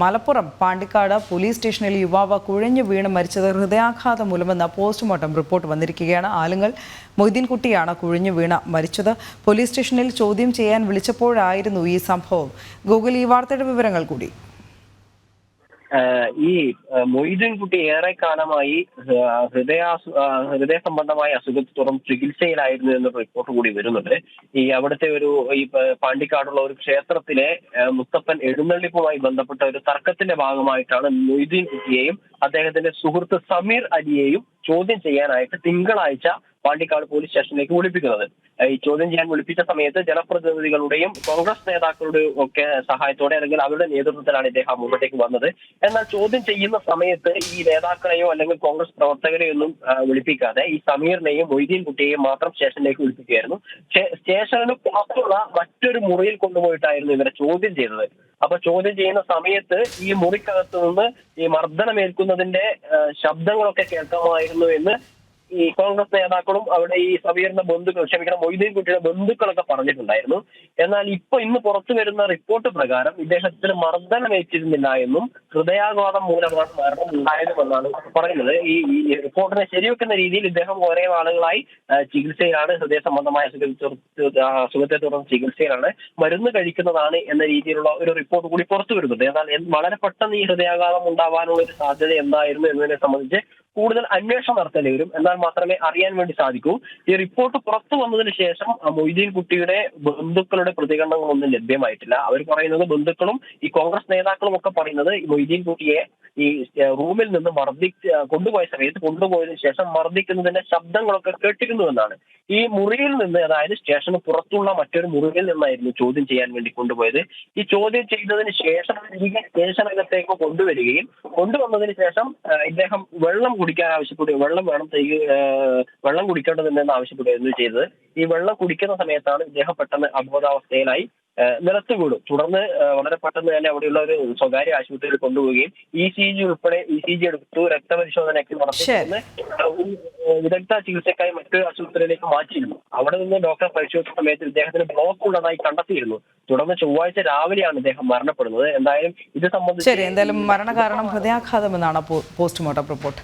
Malappuram Pandikkad police സ്റ്റേഷനിൽ യുവാവ് കുഴഞ്ഞു വീണ് മരിച്ചത് ഹൃദയാഘാതം മൂലമെന്ന പോസ്റ്റ്മോർട്ടം റിപ്പോർട്ട് വന്നിരിക്കുകയാണ്. ആലുങ്ങൽ മൊയ്തീൻകുട്ടിയാണ് കുഴഞ്ഞു വീണ് മരിച്ചത്. പോലീസ് സ്റ്റേഷനിൽ ചോദ്യം ചെയ്യാൻ വിളിച്ചപ്പോഴായിരുന്നു ഈ സംഭവം. ഗൂഗിൾ ഈ വാർത്തയുടെ വിവരങ്ങൾ കൂടി. ഈ മൊയ്തീൻകുട്ടി ഏറെക്കാലമായി ഹൃദയ സംബന്ധമായ അസുഖത്തെ തുടർന്ന് ചികിത്സയിലായിരുന്നു എന്നൊരു റിപ്പോർട്ട് കൂടി വരുന്നുണ്ട്. ഈ അവിടുത്തെ ഈ പാണ്ടിക്കാടുള്ള ഒരു ക്ഷേത്രത്തിലെ മുത്തപ്പൻ എഴുന്നള്ളിപ്പുമായി ബന്ധപ്പെട്ട ഒരു തർക്കത്തിന്റെ ഭാഗമായിട്ടാണ് മൊയ്തീൻകുട്ടിയെയും അദ്ദേഹത്തിന്റെ സുഹൃത്ത് സമീർ അലിയെയും ചോദ്യം ചെയ്യാനായിട്ട് തിങ്കളാഴ്ച പാണ്ടിക്കാട് പോലീസ് സ്റ്റേഷനിലേക്ക് വിളിപ്പിക്കുന്നത്. ഈ ചോദ്യം ചെയ്യാൻ വിളിപ്പിച്ച സമയത്ത് ജനപ്രതിനിധികളുടെയും കോൺഗ്രസ് നേതാക്കളുടെയും ഒക്കെ സഹായത്തോടെ അല്ലെങ്കിൽ അവരുടെ നേതൃത്വത്തിലാണ് ഇദ്ദേഹം മുമ്പോട്ടേക്ക് വന്നത്. എന്നാൽ ചോദ്യം ചെയ്യുന്ന സമയത്ത് ഈ നേതാക്കളെയോ അല്ലെങ്കിൽ കോൺഗ്രസ് പ്രവർത്തകരെയോ ഒന്നും വിളിപ്പിക്കാതെ ഈ സമീറിനെയും മൊയ്തീൻകുട്ടിയെയും മാത്രം സ്റ്റേഷനിലേക്ക് വിളിപ്പിക്കുകയായിരുന്നു. സ്റ്റേഷനിന് പുറത്തുള്ള മറ്റൊരു മുറിയിൽ കൊണ്ടുപോയിട്ടായിരുന്നു ഇവരെ ചോദ്യം ചെയ്തത്. അപ്പൊ ചോദ്യം ചെയ്യുന്ന സമയത്ത് ഈ മുറിക്കകത്ത് നിന്ന് ഈ മർദ്ദനമേൽക്കുന്നതിന്റെ ശബ്ദങ്ങളൊക്കെ കേൾക്കാമായിരുന്നു എന്ന് ഈ കോൺഗ്രസ് നേതാക്കളും അവിടെ ഈ സമീറിന്റെ മൊയ്തീൻകുട്ടിയുടെ ബന്ധുക്കളൊക്കെ പറഞ്ഞിട്ടുണ്ടായിരുന്നു. എന്നാൽ ഇന്ന് പുറത്തു വരുന്ന റിപ്പോർട്ട് പ്രകാരം ഇദ്ദേഹത്തിന് മർദ്ദനമേറ്റിരുന്നില്ല എന്നും ഹൃദയാഘാതം മൂലമാണ് മരണം ഉണ്ടായതെന്നാണ് പറയുന്നത്. ഈ റിപ്പോർട്ടിനെ ശരിവെക്കുന്ന രീതിയിൽ ഇദ്ദേഹം കുറെ ആളുകളായി ചികിത്സയിലാണ്, ഹൃദയ സംബന്ധമായ അസുഖത്തെ തുടർന്ന് ചികിത്സയിലാണ്, മരുന്ന് കഴിക്കുന്നതാണ് എന്ന രീതിയിലുള്ള ഒരു റിപ്പോർട്ട് കൂടി പുറത്തു വരുന്നുണ്ട്. എന്നാൽ വളരെ പെട്ടെന്ന് ഈ ഹൃദയാഘാതം ഉണ്ടാവാനുള്ള ഒരു സാധ്യത എന്തായിരുന്നു എന്നതിനെ സംബന്ധിച്ച് കൂടുതൽ അന്വേഷണം നടത്തേണ്ടി വരും. എന്നാൽ മാത്രമേ അറിയാൻ വേണ്ടി സാധിക്കൂ. ഈ റിപ്പോർട്ട് പുറത്തു വന്നതിന് ശേഷം മൊയ്തീൻകുട്ടിയുടെ ബന്ധുക്കളുടെ പ്രതികരണങ്ങളൊന്നും ലഭ്യമായിട്ടില്ല. അവർ പറയുന്നത്, ബന്ധുക്കളും ഈ കോൺഗ്രസ് നേതാക്കളും ഒക്കെ പറയുന്നത്, ഈ മൊയ്തീൻകുട്ടിയെ ഈ റൂമിൽ നിന്ന് കൊണ്ടുപോയ സമയത്ത് കൊണ്ടുപോയതിനു ശേഷം മർദ്ദിക്കുന്നതിന്റെ ശബ്ദങ്ങളൊക്കെ കേട്ടിരുന്നു എന്നാണ്. ഈ മുറിയിൽ നിന്ന്, അതായത് സ്റ്റേഷന് പുറത്തുള്ള മറ്റൊരു മുറിയിൽ നിന്നായിരുന്നു ചോദ്യം ചെയ്യാൻ വേണ്ടി കൊണ്ടുപോയത്. ഈ ചോദ്യം ചെയ്തതിന് ശേഷം സ്റ്റേഷനകത്തേക്ക് കൊണ്ടുവന്നതിന് ശേഷം ഇദ്ദേഹം വെള്ളം കുടിക്കാൻ ആവശ്യപ്പെടുകയും വെള്ളം കുടിക്കേണ്ടതുണ്ടെന്ന് ആവശ്യപ്പെടുകയായിരുന്നു ചെയ്തത്. ഈ വെള്ളം കുടിക്കുന്ന സമയത്താണ് ഇദ്ദേഹം പെട്ടെന്ന് അബോധാവസ്ഥയിലായി നിലത്ത് വീണു. തുടർന്ന് വളരെ പെട്ടെന്ന് തന്നെ അവിടെയുള്ള ഒരു സ്വകാര്യ ആശുപത്രിയിൽ കൊണ്ടുപോവുകയും ECG എടുത്തു, രക്തപരിശോധനയൊക്കെ നടത്തി വിദഗ്ധ ചികിത്സയ്ക്കായി മറ്റൊരു ആശുപത്രിയിലേക്ക് മാറ്റിയിരുന്നു. അവിടെ നിന്ന് ഡോക്ടർ പരിശോധിച്ച സമയത്ത് ഇദ്ദേഹത്തിന് ബ്ലോക്ക് ഉള്ളതായി കണ്ടെത്തിയിരുന്നു. തുടർന്ന് ചൊവ്വാഴ്ച രാവിലെയാണ് ഇദ്ദേഹം മരണപ്പെടുന്നത്. എന്തായാലും ഇത് സംബന്ധിച്ച് മരണകാരണം ഹൃദയാഘാതം എന്നാണ് പോസ്റ്റ്മോർട്ടം റിപ്പോർട്ട്.